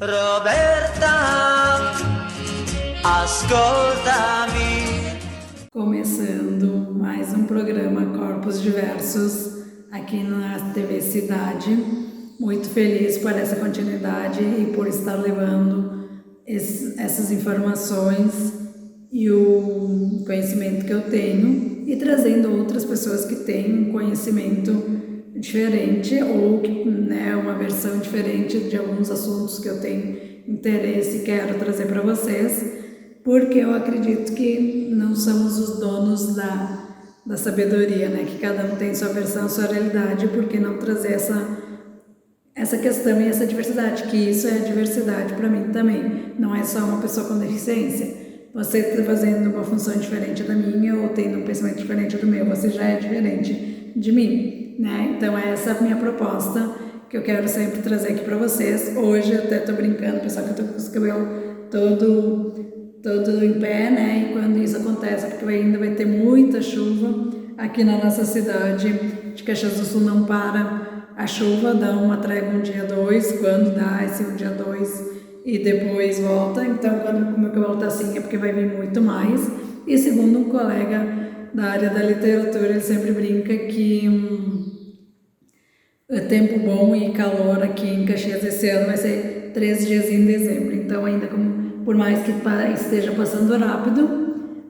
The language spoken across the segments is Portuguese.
Roberta, ascoltami. Começando mais um programa Corpos Diversos aqui na TV Cidade. Muito feliz por essa continuidade e por estar levando essas informações e o conhecimento que eu tenho e trazendo outras pessoas que têm um conhecimento diferente ou uma versão diferente de alguns assuntos que eu tenho interesse e quero trazer para vocês, porque eu acredito que não somos os donos da sabedoria, que cada um tem sua versão, sua realidade, por que não trazer essa questão e essa diversidade, que isso é diversidade para mim também, não é só uma pessoa com deficiência. Você está fazendo uma função diferente da minha ou tendo um pensamento diferente do meu, você já é diferente de mim, Então essa é a minha proposta que eu quero sempre trazer aqui para vocês. Hoje eu até estou brincando, pessoal, que eu estou com os cabelos todo em pé, E quando isso acontece, porque ainda vai ter muita chuva aqui na nossa cidade de Caxias do Sul, não para a chuva, dá uma trégua um dia 2, quando dá esse um dia 2 e depois volta. Então, quando o meu cabelo está assim, é porque vai vir muito mais. E segundo um colega da área da literatura, ele sempre brinca que tempo bom e calor aqui em Caxias esse ano vai ser 3 dias em dezembro. Então, ainda por mais que esteja passando rápido,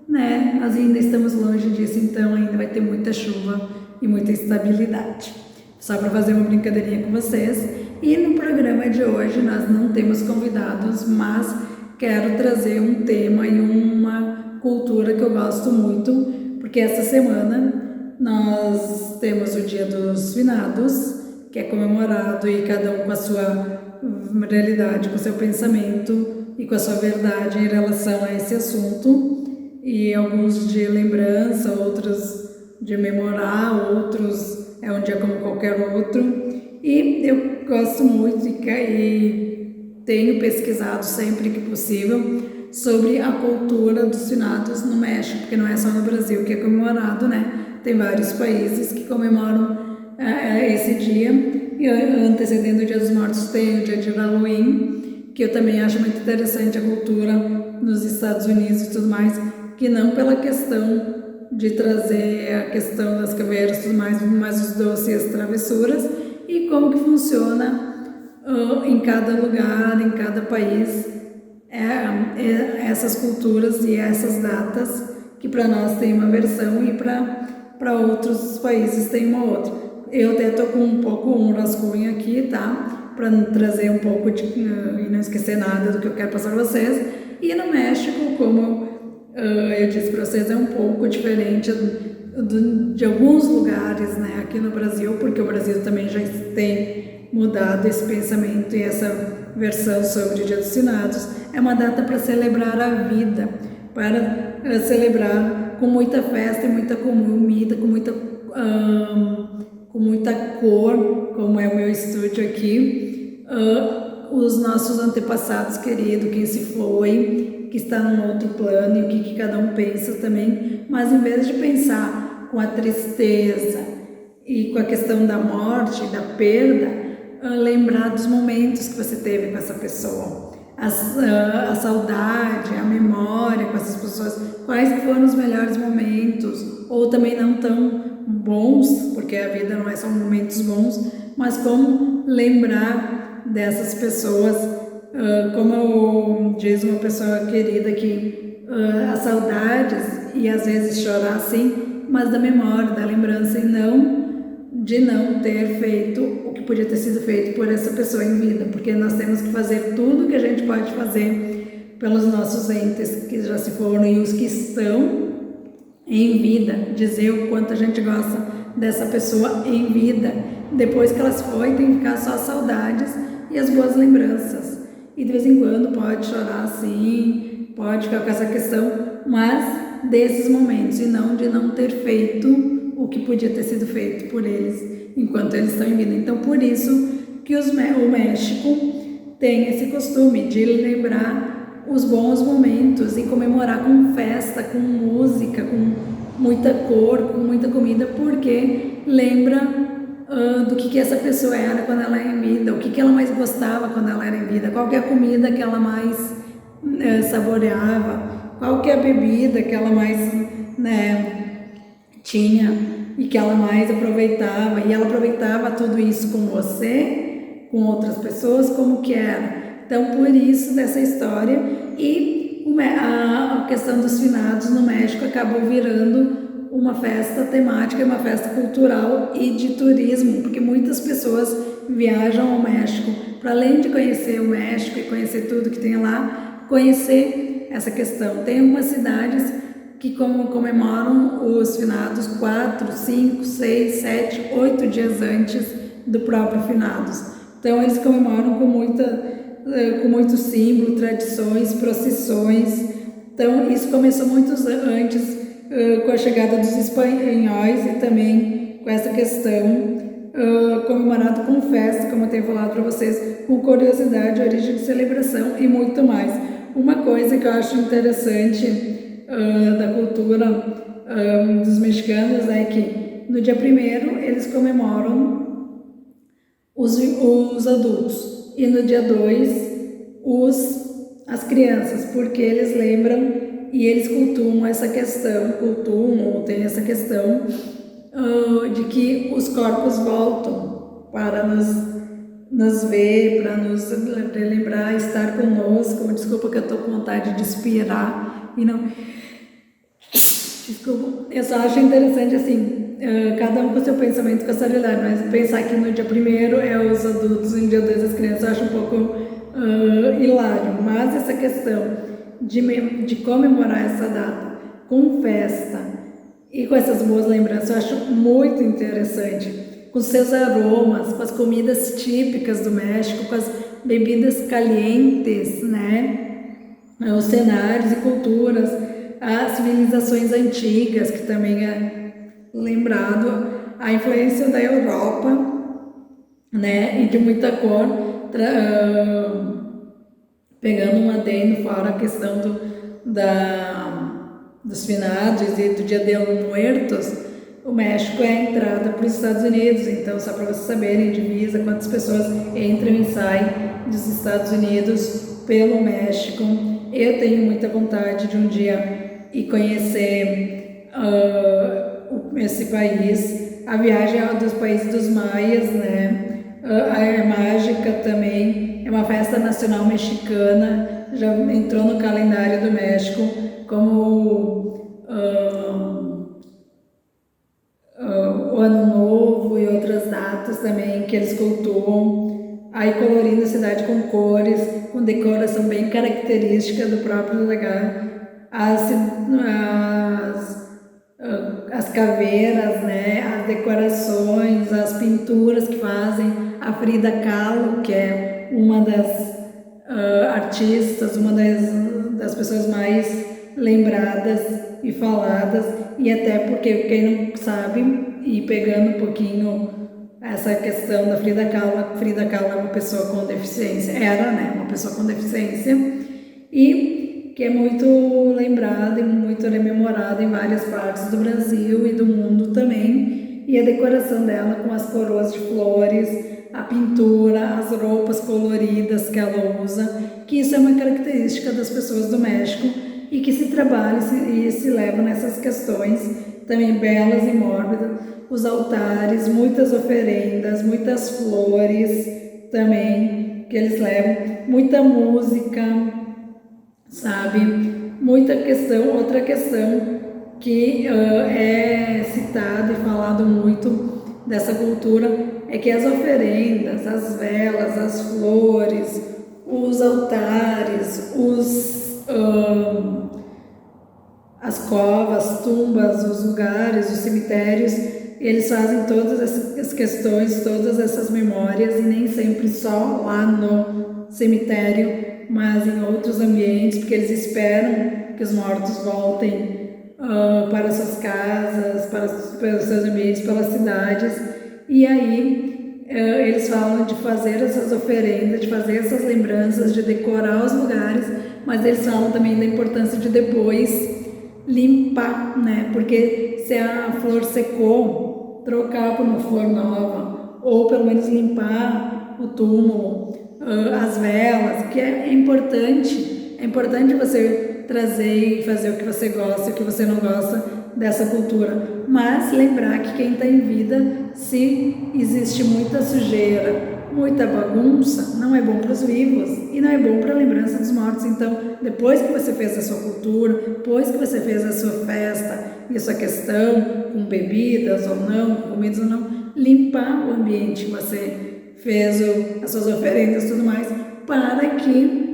nós ainda estamos longe disso, então ainda vai ter muita chuva e muita instabilidade. Só para fazer uma brincadeirinha com vocês. E no programa de hoje nós não temos convidados, mas quero trazer um tema e uma cultura que eu gosto muito, porque essa semana nós temos o Dia dos Finados, que é comemorado e cada um com a sua realidade, com o seu pensamento e com a sua verdade em relação a esse assunto, e alguns de lembrança, outros de memorar, outros é um dia como qualquer outro. E eu gosto muito e tenho pesquisado sempre que possível sobre a cultura dos finados no México, porque não é só no Brasil que é comemorado, Tem vários países que comemoram esse dia. E antecedendo o Dia dos Mortos tem o Dia de Halloween, que eu também acho muito interessante a cultura nos Estados Unidos e tudo mais, que não pela questão de trazer a questão das caveiras e tudo mais, mas os doces e as travessuras, e como que funciona em cada lugar, em cada país, essas culturas e essas datas, que para nós tem uma versão e para outros países tem uma outra. Eu até estou com um rascunho aqui, para trazer um pouco e não esquecer nada do que eu quero passar para vocês. E no México, como eu disse para vocês, é um pouco diferente de alguns lugares, aqui no Brasil, porque o Brasil também já tem mudado esse pensamento e essa versão sobre o Dia dos Finados. É uma data para celebrar a vida, para celebrar com muita festa e muita comida, com muita cor, como é o meu estúdio aqui, os nossos antepassados queridos, quem se foi, que está num outro plano, e o que cada um pensa também, mas em vez de pensar com a tristeza e com a questão da morte, da perda, lembrar dos momentos que você teve com essa pessoa, a saudade, a memória com essas pessoas, quais foram os melhores momentos, ou também não tão bons, porque a vida não é só momentos bons, mas como lembrar dessas pessoas, como diz uma pessoa querida que as saudades e às vezes chorar sim, mas da memória, da lembrança, e não de não ter feito o que podia ter sido feito por essa pessoa em vida, porque nós temos que fazer tudo que a gente pode fazer pelos nossos entes que já se foram e os que estão em vida, dizer o quanto a gente gosta dessa pessoa em vida. Depois que ela se foi, tem que ficar só as saudades e as boas lembranças. E de vez em quando pode chorar sim, pode ficar com essa questão, mas desses momentos, e não de não ter feito o que podia ter sido feito por eles enquanto eles estão em vida. Então, por isso que o México tem esse costume de lembrar os bons momentos e comemorar com festa, com música, com muita cor, com muita comida, porque lembra do que essa pessoa era quando ela era em vida, o que ela mais gostava quando ela era em vida, qual que é a comida que ela mais saboreava, qual que é a bebida que ela mais, né, tinha e que ela mais aproveitava, e ela aproveitava tudo isso com você, com outras pessoas, como que era. Então, por isso dessa história, e a questão dos finados no México acabou virando uma festa temática, uma festa cultural e de turismo, porque muitas pessoas viajam ao México para, além de conhecer o México e conhecer tudo que tem lá, conhecer essa questão. Tem algumas cidades que comemoram os finados 4, 5, 6, 7, 8 dias antes do próprio finados. Então eles comemoram com muito símbolo, tradições, procissões. Então isso começou muito antes, com a chegada dos espanhóis, e também com essa questão comemorado com festa, como eu tenho falado para vocês, com curiosidade, origem de celebração e muito mais. Uma coisa que eu acho interessante da cultura dos mexicanos é que no dia 1º eles comemoram os adultos e no dia 2 as crianças, porque eles lembram e eles cultuam essa questão, tem essa questão de que os corpos voltam para nos ver, para nos relembrar, estar conosco. Desculpa que eu estou com vontade de expirar e não... Desculpa, eu só acho interessante assim, cada um com seu pensamento, com a sua realidade, mas pensar que no dia 1º é os adultos e no dia 2 as crianças, eu acho um pouco hilário, mas essa questão de comemorar essa data com festa e com essas boas lembranças, eu acho muito interessante, com seus aromas, com as comidas típicas do México, com as bebidas calientes, né, os cenários e culturas, as civilizações antigas, que também é lembrado, a influência da Europa, né, e de muita cor, pegando um adendo fora a questão dos finados e do Dia de Muertos. O México é a entrada para os Estados Unidos, então só para vocês saberem, divisa, quantas pessoas entram e saem dos Estados Unidos pelo México. Eu tenho muita vontade de um dia ir conhecer esse país. A viagem é um dos países dos maias, né? A mágica também é uma festa nacional mexicana, já entrou no calendário do México como o Ano Novo e outras datas também que eles cultuam. Aí colorindo a cidade com cores, com decoração bem característica do próprio lugar. As caveiras, né, as decorações, as pinturas que fazem. A Frida Kahlo, que é uma das artistas, uma das pessoas mais lembradas e faladas, e até porque quem não sabe, e pegando um pouquinho essa questão da Frida Kahlo é uma pessoa com deficiência, era, né, uma pessoa com deficiência, e que é muito lembrada e muito rememorada em várias partes do Brasil e do mundo também, e a decoração dela com as coroas de flores, a pintura, as roupas coloridas que ela usa, que isso é uma característica das pessoas do México e que se trabalha e se leva nessas questões também belas e mórbidas, os altares, muitas oferendas, muitas flores também que eles levam, muita música, sabe? Muita questão, outra questão que é citado e falado muito dessa cultura é que as oferendas, as velas, as flores, os altares, as covas, tumbas, os lugares, os cemitérios, eles fazem todas essas questões, todas essas memórias, e nem sempre só lá no cemitério, mas em outros ambientes, porque eles esperam que os mortos voltem para suas casas, para os seus ambientes, pelas cidades, e aí eles falam de fazer essas oferendas, de fazer essas lembranças, de decorar os lugares, mas eles falam também da importância de depois limpar, né? Porque se a flor secou, trocar por uma flor nova, ou pelo menos limpar o túmulo, as velas, que é importante você trazer e fazer o que você gosta e o que você não gosta dessa cultura, mas lembrar que quem está em vida, se existe muita sujeira, muita bagunça, não é bom para os vivos e não é bom para a lembrança dos mortos. Então, depois que você fez a sua cultura, depois que você fez a sua festa e a sua questão, com bebidas ou não, com comidas ou não, limpar o ambiente que você fez as suas oferendas e tudo mais, para que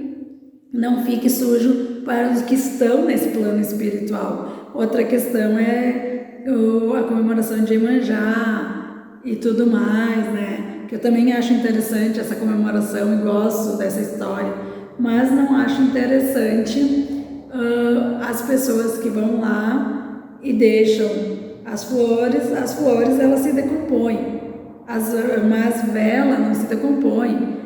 não fique sujo para os que estão nesse plano espiritual. Outra questão é a comemoração de Iemanjá e tudo mais, né? Que eu também acho interessante essa comemoração e gosto dessa história, mas não acho interessante as pessoas que vão lá e deixam as flores elas se decompõem, mas vela não se decompõe,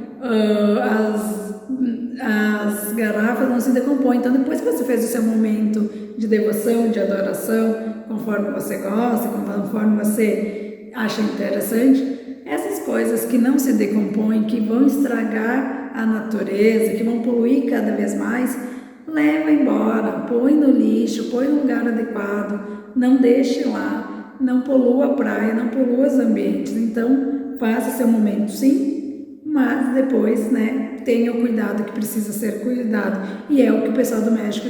as garrafas não se decompõem. Então, depois que você fez o seu momento de devoção, de adoração, conforme você gosta, conforme você acha interessante, essas coisas que não se decompõem, que vão estragar a natureza, que vão poluir cada vez mais, leva embora, põe no lixo, põe no lugar adequado, não deixe lá, não polua a praia, não polua os ambientes. Então, faça seu momento sim, mas depois, né, tenha o cuidado que precisa ser cuidado. E é o que o pessoal do México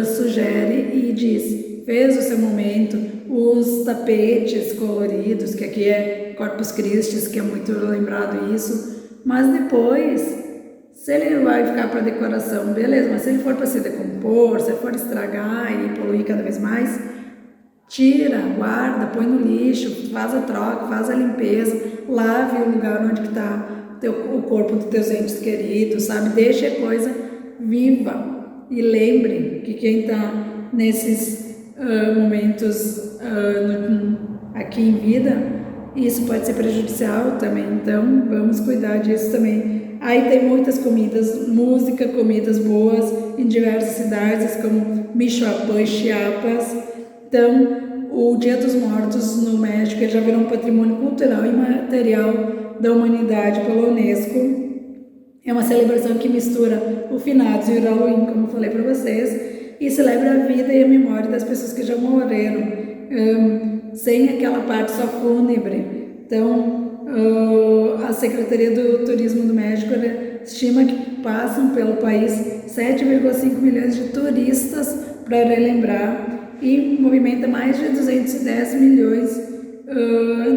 sugere e diz. Fez o seu momento, os tapetes coloridos, que aqui é Corpus Christi, que é muito lembrado isso, mas depois, se ele vai ficar para decoração, beleza, mas se ele for para se decompor, se ele for estragar e poluir cada vez mais, tira, guarda, põe no lixo, faz a troca, faz a limpeza, lave o lugar onde está o corpo dos teus entes queridos, sabe? Deixa a coisa viva e lembre que quem está nesses momentos aqui em vida, isso pode ser prejudicial também, então vamos cuidar disso também. Aí tem muitas comidas, música, comidas boas em diversas cidades, como Michoacán, Chiapas. Então, o Dia dos Mortos no México já virou um patrimônio cultural e material da humanidade pela Unesco. É uma celebração que mistura o finados e o Halloween, como eu falei para vocês, e celebra a vida e a memória das pessoas que já morreram, sem aquela parte só fúnebre. Então, a Secretaria do Turismo do México estima que passam pelo país 7,5 milhões de turistas para relembrar e movimenta mais de 210 milhões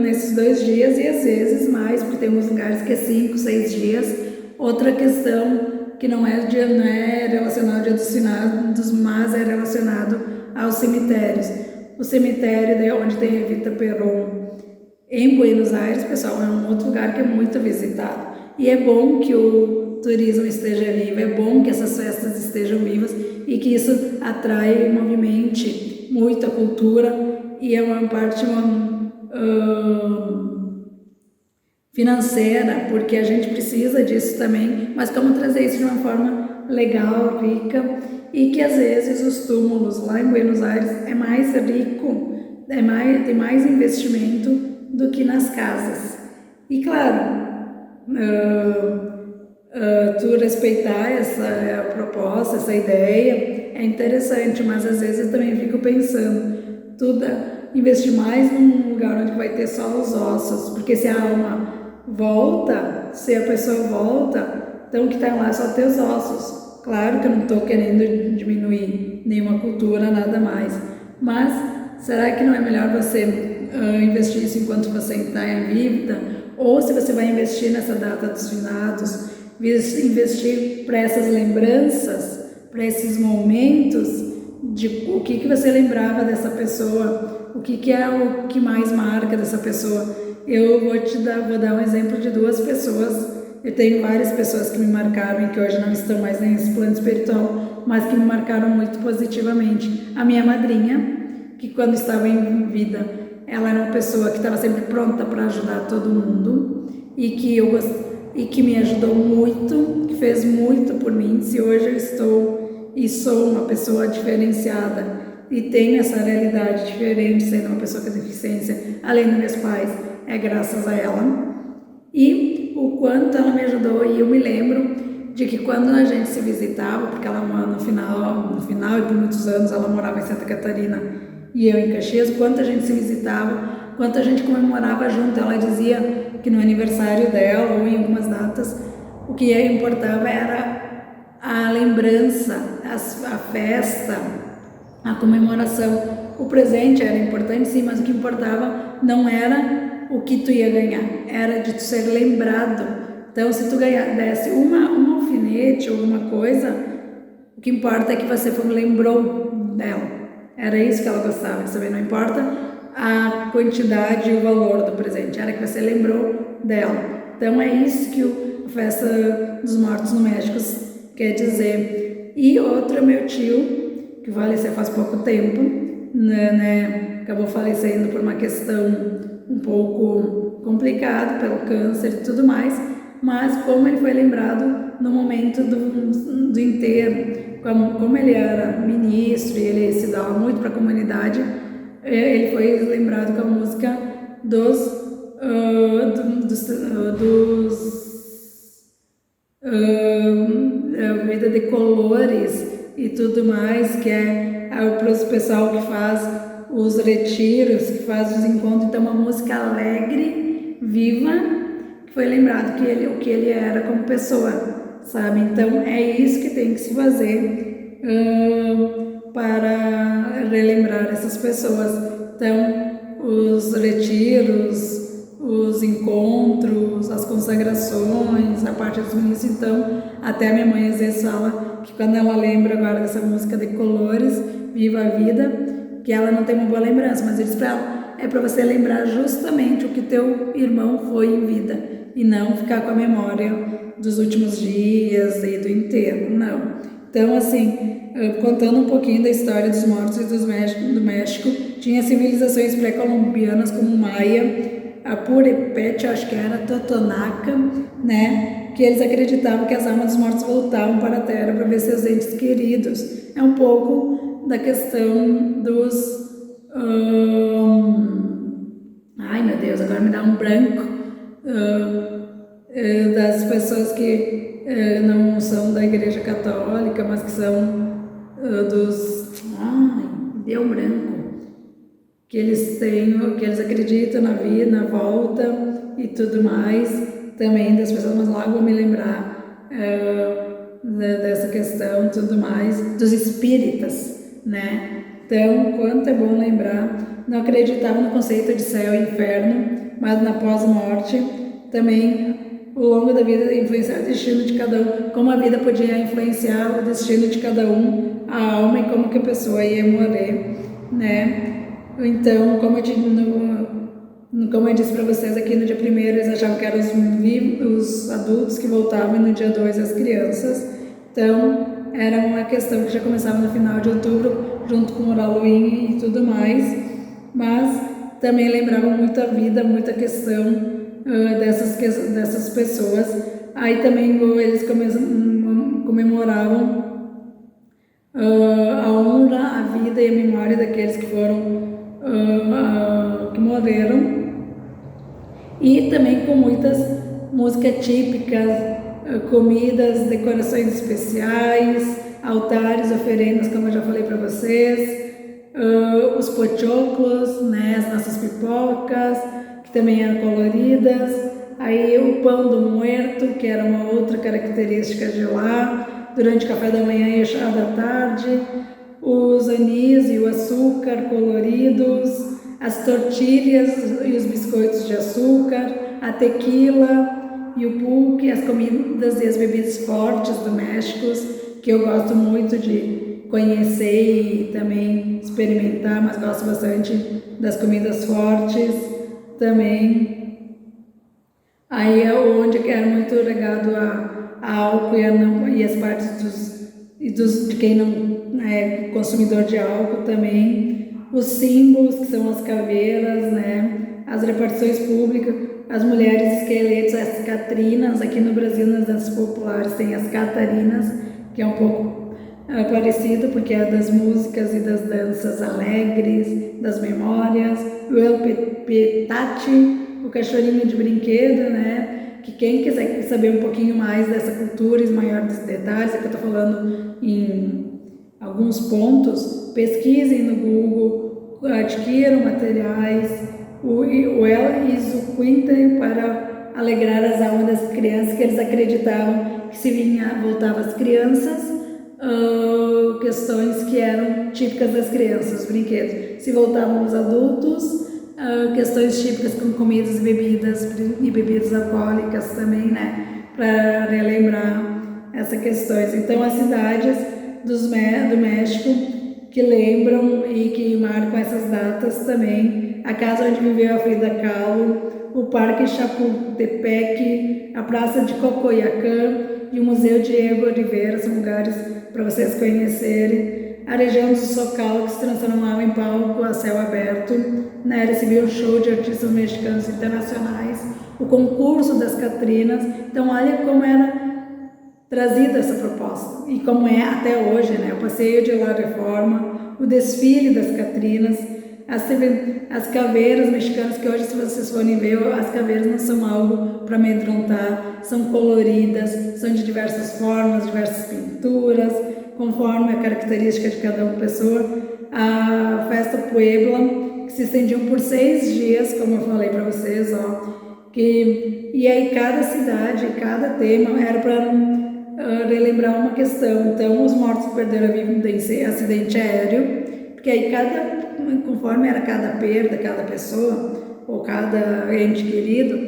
nesses 2 dias e às vezes mais, porque tem uns lugares que é 5, 6 dias. Outra questão que não é relacionado ao Dia dos Finados, mas é relacionado aos cemitérios. O cemitério onde tem Evita Peron, em Buenos Aires, pessoal, é um outro lugar que é muito visitado. E é bom que o turismo esteja vivo, é bom que essas festas estejam vivas e que isso atrai e movimente muito a cultura e é uma parte financeira, porque a gente precisa disso também, mas como trazer isso de uma forma legal, rica, e que às vezes os túmulos lá em Buenos Aires é mais rico, tem mais investimento do que nas casas. E claro, tu respeitar essa proposta, essa ideia é interessante, mas às vezes eu também fico pensando, investir mais num lugar onde vai ter só os ossos, porque se a alma volta, se a pessoa volta, então o que está lá é só ter os ossos. Claro que eu não estou querendo diminuir nenhuma cultura, nada mais, mas será que não é melhor você investir isso enquanto você está em vida? Ou se você vai investir nessa data dos finados, investir para essas lembranças, para esses momentos, de o que você lembrava dessa pessoa, o que é o que mais marca dessa pessoa. Eu vou dar um exemplo de 2 pessoas. Eu tenho várias pessoas que me marcaram e que hoje não estão mais nesse plano espiritual, mas que me marcaram muito positivamente. A minha madrinha, que quando estava em vida, ela era uma pessoa que estava sempre pronta para ajudar todo mundo e que me ajudou muito, que fez muito por mim. Se hoje eu estou e sou uma pessoa diferenciada e tenho essa realidade diferente, sendo uma pessoa com deficiência, além dos meus pais, é graças a ela. E o quanto ela me ajudou, e eu me lembro de que quando a gente se visitava, porque ela no final e por muitos anos ela morava em Santa Catarina e eu em Caxias, quanto a gente se visitava, quanto a gente comemorava junto. Ela dizia que no aniversário dela ou em algumas datas, o que importava era a lembrança, a festa, a comemoração. O presente era importante, sim, mas o que importava não era o que tu ia ganhar, era de tu ser lembrado. Então, se tu desse um alfinete ou alguma coisa, o que importa é que você lembrou dela. Era isso que ela gostava de saber, não importa a quantidade e o valor do presente, era que você lembrou dela. Então, é isso que a Festa dos Mortos no México quer dizer. E outro, meu tio, que faleceu faz pouco tempo, né, acabou falecendo por uma questão um pouco complicada, pelo câncer e tudo mais, mas como ele foi lembrado no momento do enterro, como ele era ministro e ele se dava muito para a comunidade, ele foi lembrado com a música Vida de Colores e tudo mais, que é para o pessoal que faz os retiros, que faz os encontros. Então, uma música alegre, viva, que foi lembrado o que ele era como pessoa, sabe? Então, é isso que tem que se fazer para relembrar essas pessoas. Então, os retiros, os encontros, as consagrações, a parte dos ministros. Então, até a minha mãe às vezes fala que quando ela lembra agora dessa música de Colores, Viva a Vida, que ela não tem uma boa lembrança, mas eu disse para ela, é para você lembrar justamente o que teu irmão foi em vida, e não ficar com a memória dos últimos dias e do enterro, não. Então, assim, contando um pouquinho da história dos mortos e do México, tinha civilizações pré-colombianas como Maia, a Purépechea, acho que era Totonaca, né, que eles acreditavam que as almas dos mortos voltavam para a Terra para ver seus entes queridos. É um pouco da questão dos... ai, meu Deus, agora me dá um branco. Das pessoas que não são da Igreja Católica, mas que são dos... ai, deu um branco. Que eles acreditam na vida, na volta e tudo mais, também das pessoas, mas logo vou me lembrar dessa questão, tudo mais, dos espíritas, né? Então, quanto é bom lembrar, não acreditava no conceito de céu e inferno, mas na pós-morte, também, ao longo da vida, influenciar o destino de cada um, como a vida podia influenciar o destino de cada um, a alma e como que a pessoa ia morrer, né? Então, como eu disse para vocês aqui no dia 1º, eles achavam que eram os adultos que voltavam, e no dia 2 as crianças. Então, era uma questão que já começava no final de outubro, junto com o Halloween e tudo mais. Mas também lembravam muito a vida, muita questão dessas pessoas. Aí também eles comemoravam a honra, a vida e a memória daqueles que foram que morreram, e também com muitas músicas típicas, comidas, decorações especiais, altares, oferendas, como eu já falei para vocês, os pochoclos, né, as nossas pipocas, que também eram coloridas, aí o pão do muerto, que era uma outra característica de lá, durante o café da manhã e o chá da tarde, os anis e o açúcar coloridos, as tortilhas e os biscoitos de açúcar, a tequila e o pulque, as comidas e as bebidas fortes do México, que eu gosto muito de conhecer e também experimentar, mas gosto bastante das comidas fortes também. Aí é onde era muito ligado a álcool e as partes de quem não é consumidor de álcool também, os símbolos, que são as caveiras, né, as repartições públicas, as mulheres esqueletos, as catrinas. Aqui no Brasil, nas danças populares, tem as catarinas, que é um pouco parecido, porque é das músicas e das danças alegres, das memórias, o El Petate, o cachorrinho de brinquedo, né? Que quem quiser saber um pouquinho mais dessa cultura e maiores detalhes, é que eu estou falando em alguns pontos, pesquisem no Google, adquiram materiais, o Iso Quinta para alegrar as almas das crianças, que eles acreditavam que se voltava as crianças, questões que eram típicas das crianças, os brinquedos. Se voltavam os adultos, questões típicas com comidas e bebidas alcoólicas também, né? Para relembrar essas questões. Então, as cidades do México que lembram e que marcam essas datas também. A casa onde viveu a Frida Kahlo, o Parque Chapultepec, a Praça de Cocoyacán e o Museu Diego Rivera são lugares para vocês conhecerem. A região do Zócalo, que se transformava em palco a céu aberto, né? Recebia um show de artistas mexicanos internacionais, o concurso das Catrinas. Então, olha como era trazida essa proposta e como é até hoje, né? O passeio de La Reforma, o desfile das Catrinas, as caveiras mexicanas, que hoje, se vocês forem ver, as caveiras não são algo para amedrontar, são coloridas, são de diversas formas, diversas pinturas, conforme a característica de cada uma pessoa. A festa Puebla, que se estendiam por 6 dias, como eu falei para vocês, e aí cada cidade, cada tema era para relembrar uma questão. Então, os mortos que perderam a vida em acidente aéreo, porque aí conforme era cada perda, cada pessoa, ou cada ente querido,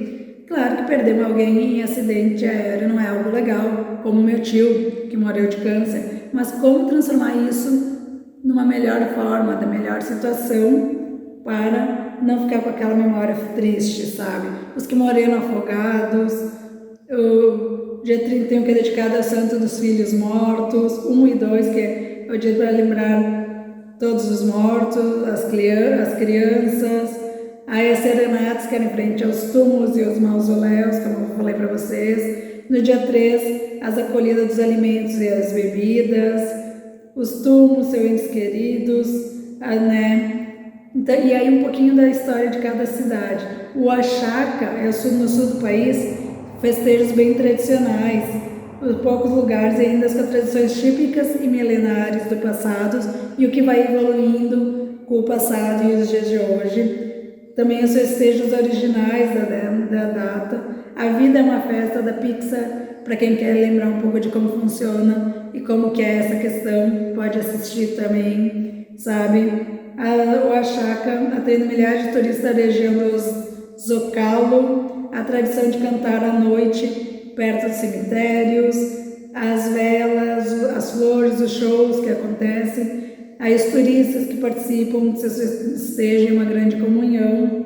claro que perder alguém em acidente aéreo não é algo legal, como meu tio, que morreu de câncer, mas como transformar isso numa melhor forma, da melhor situação, para não ficar com aquela memória triste, sabe? Os que morreram afogados, o dia 31 que é dedicado ao Santo dos Filhos Mortos, 1 e 2, que é o dia para lembrar todos os mortos, as crianças, aí as serenatas que eram em frente aos túmulos e aos mausoléus, como eu falei para vocês. No dia 3, as acolhidas dos alimentos e as bebidas, os túmulos, seus entes queridos, né? Então, e aí um pouquinho da história de cada cidade. O Oaxaca, no sul do país, festejos bem tradicionais, poucos lugares ainda com tradições típicas e milenares do passado e o que vai evoluindo com o passado e os dias de hoje. Também os festejos originais da data. A vida é uma festa da Pixar, para quem quer lembrar um pouco de como funciona e como que é essa questão, pode assistir também, sabe? O Oaxaca atende milhares de turistas da região do Zócalo, a tradição de cantar à noite perto dos cemitérios, as velas, as flores, os shows que acontecem, aí os turistas que participam, que estejam em uma grande comunhão,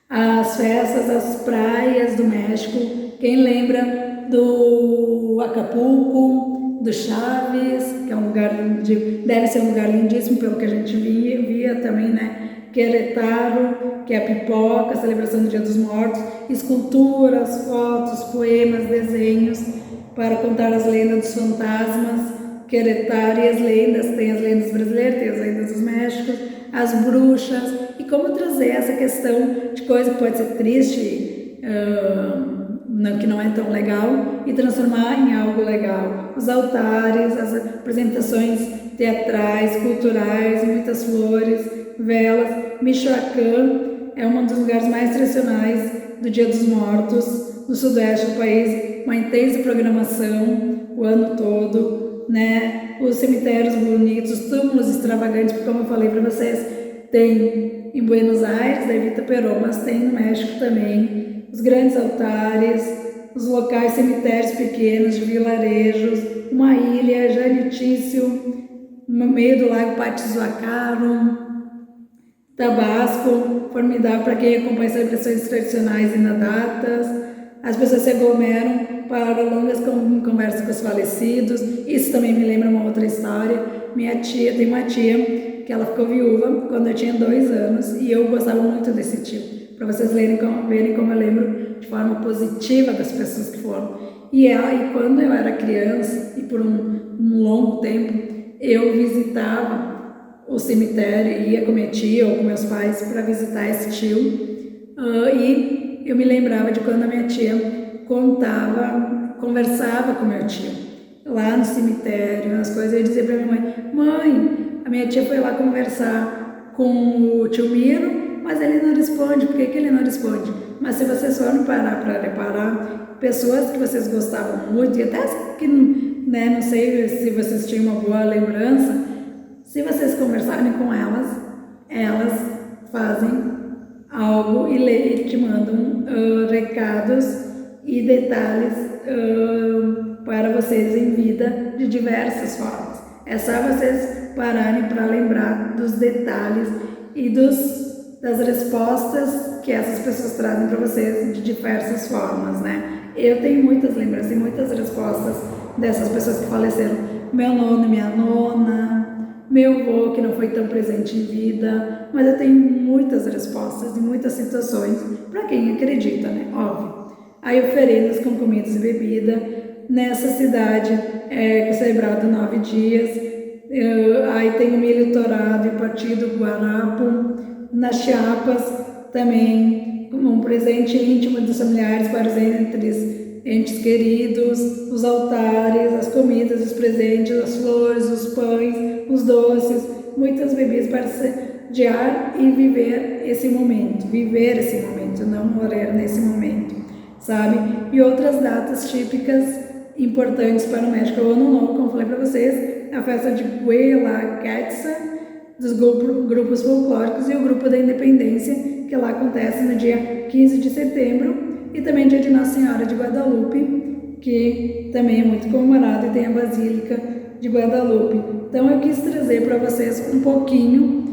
as festas, as praias do México. Quem lembra do Acapulco, do Chaves, que é um lugar deve ser um lugar lindíssimo pelo que a gente via também, né? Querétaro, que é a pipoca, a celebração do Dia dos Mortos, esculturas, fotos, poemas, desenhos para contar as lendas dos fantasmas. Querétaro e as lendas, tem as lendas brasileiras, tem as lendas dos Méxicos, as bruxas, e como trazer essa questão de coisa que pode ser triste, que não é tão legal, e transformar em algo legal. Os altares, as apresentações teatrais, culturais, muitas flores, velas. Michoacán é um dos lugares mais tradicionais do Dia dos Mortos, no sudoeste do país, uma intensa programação o ano todo, né? Os cemitérios bonitos, os túmulos extravagantes, porque como eu falei para vocês, tem em Buenos Aires, da Evita Perón, mas tem no México também, os grandes altares, os locais cemitérios pequenos de vilarejos, uma ilha, Janitício, no meio do lago Patizuacaro, Tabasco, formidável para quem acompanha celebrações tradicionais e na datas. As pessoas se aglomeram para longas conversas com os falecidos. Isso também me lembra uma outra história. Tem uma tia que ela ficou viúva quando eu tinha 2 anos e eu gostava muito desse tio. Para vocês verem como eu lembro de forma positiva das pessoas que foram. E quando eu era criança e por um longo tempo, eu visitava o cemitério, ia com minha tia ou com meus pais para visitar esse tio, E eu me lembrava de quando a minha tia conversava com meu tio, lá no cemitério, as coisas. Eu dizia para minha mãe: mãe, a minha tia foi lá conversar com o tio Miro, mas ele não responde. Por que ele não responde? Mas se vocês forem parar para reparar, pessoas que vocês gostavam muito, e até que, né, não sei se vocês tinham uma boa lembrança, se vocês conversarem com elas, elas fazem algo e te mandam recados e detalhes para vocês em vida de diversas formas. É só vocês pararem para lembrar dos detalhes e das respostas que essas pessoas trazem para vocês de diversas formas, né? Eu tenho muitas lembranças e muitas respostas dessas pessoas que faleceram. Meu nono e minha nona, meu avô que não foi tão presente em vida, mas eu tenho muitas respostas de muitas situações, para quem acredita, né? Óbvio. Aí oferendas com comidas e bebida, nessa cidade é celebrado 9 dias, aí tem o milho torado e partido guarapo, nas Chiapas também, como um presente íntimo dos familiares para os entes queridos, os altares, as comidas, os presentes, as flores, os pães, os doces, muitas bebidas para sediar e viver esse momento, não morrer nesse momento, sabe? E outras datas típicas importantes para o México, o Ano Novo, como eu falei para vocês, a festa de Huaylaquetza, dos grupos folclóricos, e o Grupo da Independência, que lá acontece no dia 15 de setembro, e também dia de Nossa Senhora de Guadalupe, que também é muito comemorado, e tem a Basílica de Guadalupe. Então eu quis trazer para vocês um pouquinho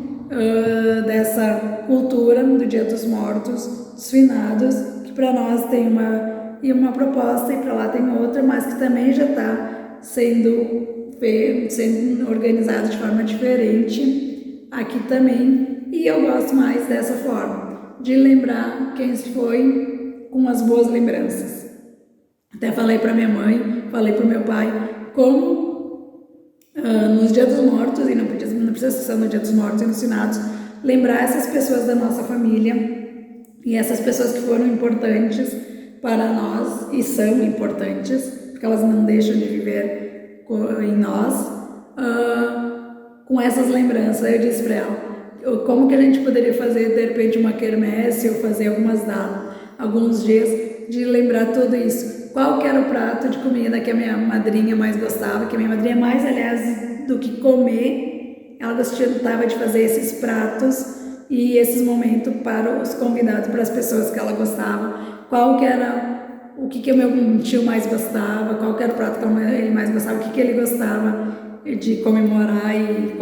dessa cultura do Dia dos Mortos, dos finados, que para nós tem uma proposta e para lá tem outra, mas que também já está sendo organizado de forma diferente aqui também, e eu gosto mais dessa forma, de lembrar quem se foi com as boas lembranças. Até falei para minha mãe, falei para o meu pai, como nos Dias dos Mortos, e não precisa ser no Dia dos Mortos e nos finados, lembrar essas pessoas da nossa família, e essas pessoas que foram importantes para nós, e são importantes, porque elas não deixam de viver em nós, com essas lembranças. Eu disse para ela, como que a gente poderia fazer de repente uma quermesse ou fazer alguns dias de lembrar tudo isso. Qual que era o prato de comida que a minha madrinha mais gostava, que a minha madrinha mais, aliás, do que comer, ela gostava de fazer esses pratos e esses momentos para os convidados, para as pessoas que ela gostava. Qual que era o que o meu tio mais gostava, qual que era o prato que ele mais gostava, o que ele gostava de comemorar e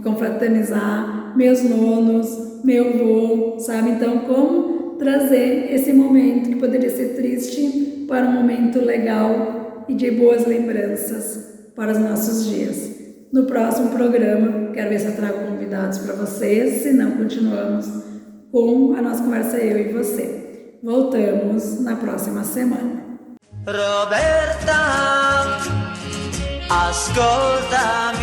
confraternizar, meus nonos, meu avô, sabe? Então, como trazer esse momento que poderia ser triste para um momento legal e de boas lembranças para os nossos dias. No próximo programa, quero ver se eu trago convidados para vocês, se não, continuamos com a nossa conversa eu e você. Voltamos na próxima semana. Roberta, ascoltami.